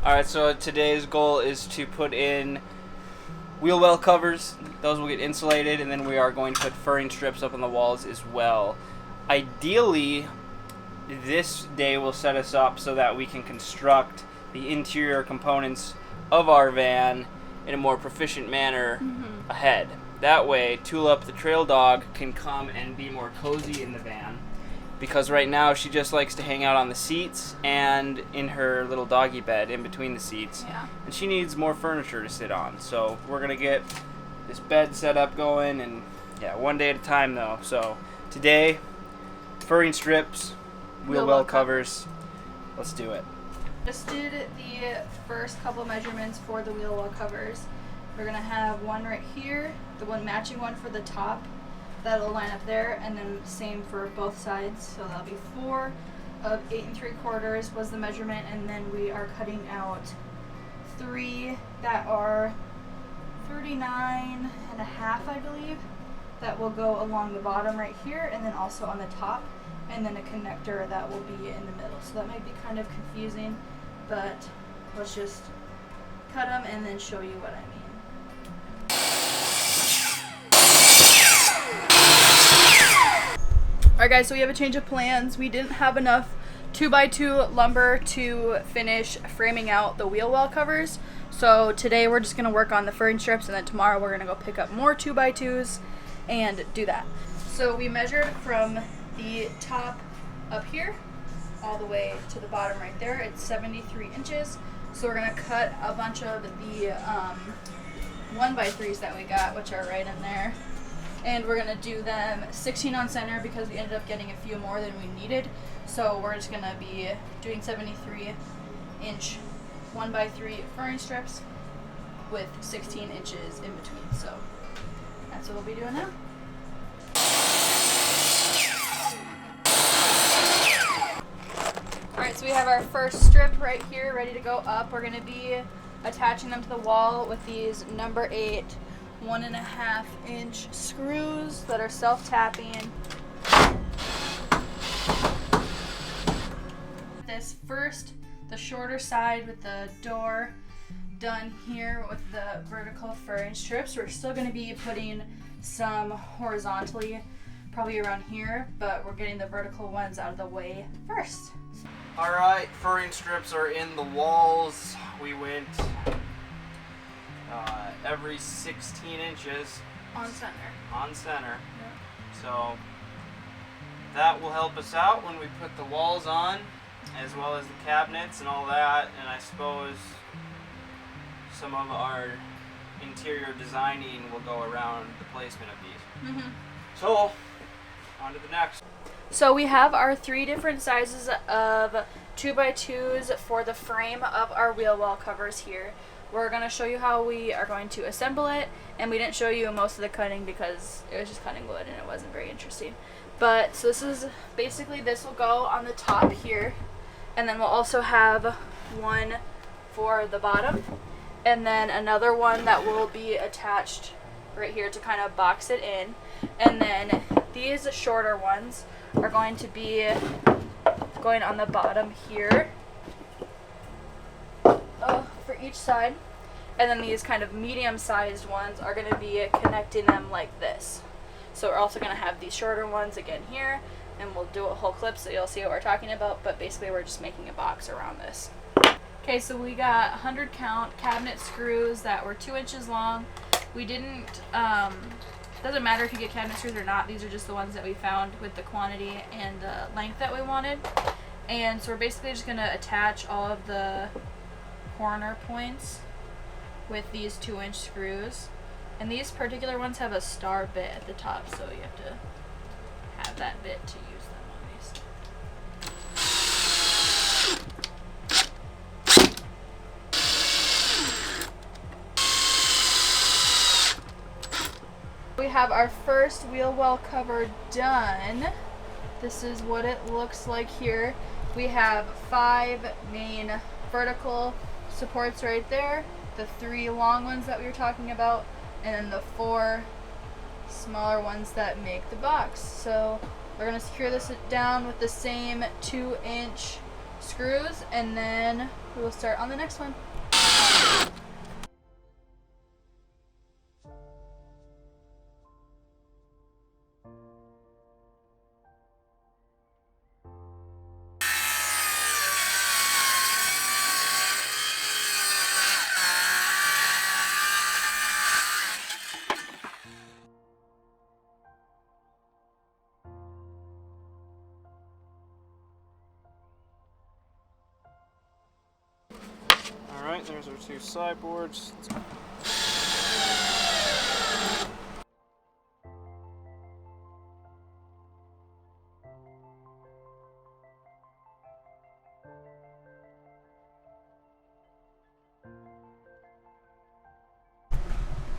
Alright, so today's goal is to put in wheel well covers. Those will get insulated, and then we are going to put furring strips up on the walls as well. Ideally, this day will set us up so that we can construct the interior components of our van in a more proficient manner ahead. That way, Tulip, the trail dog, can come and be more cozy in the van, because right now she just likes to hang out on the seats and in her little doggy bed in between the seats. Yeah. And she needs more furniture to sit on. So we're going to get this bed set up going, and yeah, one day at a time though. So today, furring strips, wheel well covers. Let's do it. Just did the first couple measurements for the wheel well covers. We're gonna have one right here, the one matching one for the top. That'll line up there, and then same for both sides. So that'll be 4 of 8 3/4 was the measurement, and then we are cutting out 3 that are 39 and a half, I believe, that will go along the bottom right here, and then also on the top, and then a connector that will be in the middle. So that might be kind of confusing, but let's just cut them and then show you what I mean. Alright guys, so we have a change of plans. We didn't have enough 2x2 lumber to finish framing out the wheel well covers. So today we're just going to work on the furring strips, and then tomorrow we're going to go pick up more 2x2s and do that. So we measured from the top up here all the way to the bottom right there. It's 73 inches. So we're going to cut a bunch of the 1x3s that we got, which are right in there. And we're going to do them 16 on center because we ended up getting a few more than we needed. So we're just going to be doing 73 inch 1x3 furring strips with 16 inches in between. So that's what we'll be doing now. Alright, so we have our first strip right here ready to go up. We're going to be attaching them to the wall with these number 8 1.5 inch screws that are self-tapping. This first, the shorter side with the door done here with the vertical furring strips. We're still going to be putting some horizontally, probably around here, but we're getting the vertical ones out of the way first. Alright, furring strips are in the walls. We went every 16 inches On center. on center. Yeah. So that will help us out when we put the walls on, as well as the cabinets and all that, and I suppose some of our interior designing will go around the placement of these. So on to the next. So we have our 3 different sizes of 2x2s for the frame of our wheel well covers here. We're going to show you how we are going to assemble it, and we didn't show you most of the cutting because it was just cutting wood and it wasn't very interesting. But so this is basically, this will go on the top here, and then we'll also have one for the bottom, and then another one that will be attached right here to kind of box it in. And then these shorter ones are going to be going on the bottom here for each side, and then these kind of medium-sized ones are going to be connecting them like this. So we're also going to have these shorter ones again here, and we'll do a whole clip so you'll see what we're talking about, but basically we're just making a box around this. Okay, so we got 100 count cabinet screws that were 2 inches long. We didn't, doesn't matter if you get cabinet screws or not, these are just the ones that we found with the quantity and length that we wanted. And so we're basically just going to attach all of the corner points with these 2-inch screws. And these particular ones have a star bit at the top, so you have to have that bit to use them on these. We have our first wheel well cover done. This is what it looks like here. We have 5 main vertical supports right there, the 3 long ones that we were talking about, and then the 4 smaller ones that make the box. So we're going to secure this down with the same 2-inch screws, and then We will start on the next one. Alright, there's our two sideboards.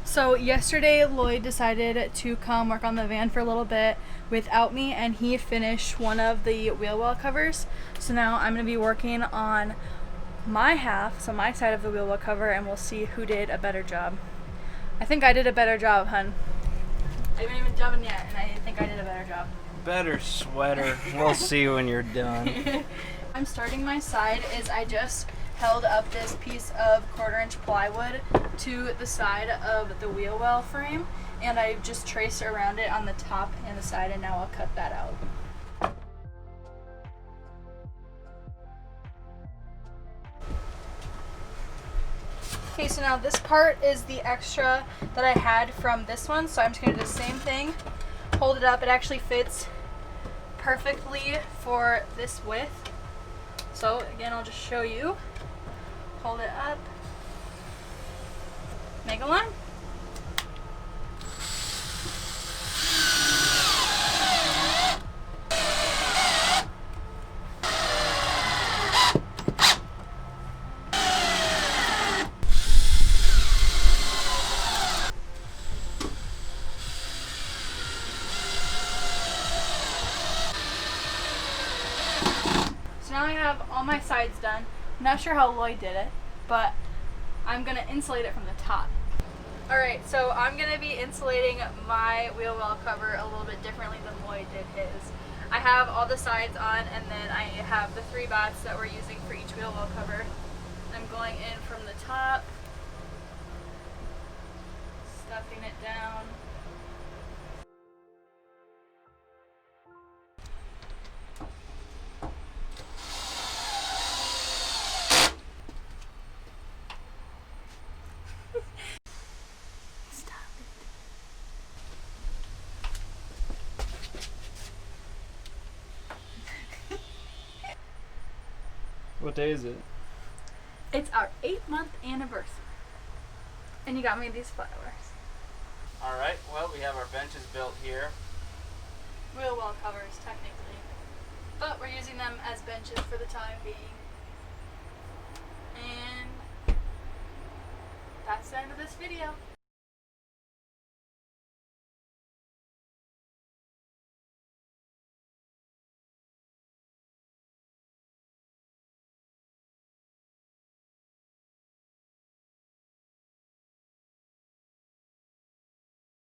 So yesterday Lloyd decided to come work on the van for a little bit without me, and he finished one of the wheel well covers. So now I'm going to be working on my half, so my side of the wheel well cover, and we'll see who did a better job. I think I did a better job, hun. I haven't even done it yet, and I think I did a better job. Better sweater. We'll see when you're done. I'm starting my side is I just held up this piece of 1/4-inch plywood to the side of the wheel well frame, and I just traced around it on the top and the side, and now I'll cut that out. Okay, so now this part is the extra that I had from this one, so I'm just going to do the same thing. Hold it up. It actually fits perfectly for this width. So again, I'll just show you. Hold it up. Make a line. So now I have all my sides done. I'm not sure how Lloyd did it, but I'm gonna insulate it from the top. Alright, so I'm gonna be insulating my wheel well cover a little bit differently than Lloyd did his. I have all the sides on, and then I have the 3 bats that we're using for each wheel well cover. I'm going in from the top, stuffing it down. What day is it? It's our 8-month anniversary. And you got me these flowers. Alright, well, we have our benches built here. Wheel well covers, technically. But we're using them as benches for the time being. And that's the end of this video.